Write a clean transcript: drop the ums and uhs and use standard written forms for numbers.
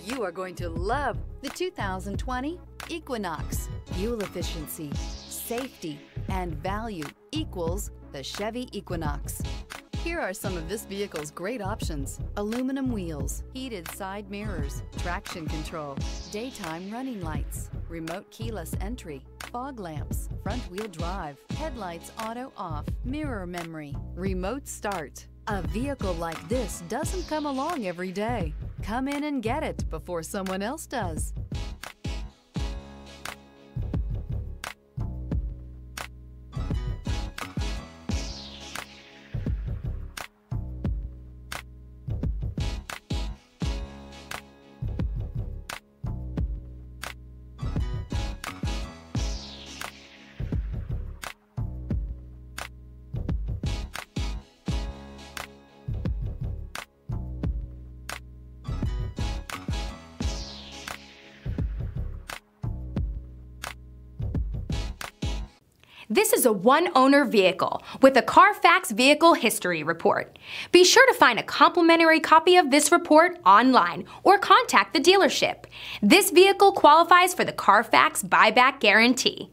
You are going to love the 2020 Equinox. Fuel efficiency, safety, and value equals the Chevy Equinox. Here are some of this vehicle's great options: aluminum wheels, heated side mirrors, traction control, daytime running lights, remote keyless entry, fog lamps, front wheel drive, headlights auto off, mirror memory, remote start. A vehicle like this doesn't come along every day. Come in and get it before someone else does. This is a one-owner vehicle with a Carfax Vehicle History Report. Be sure to find a complimentary copy of this report online or contact the dealership. This vehicle qualifies for the Carfax Buyback Guarantee.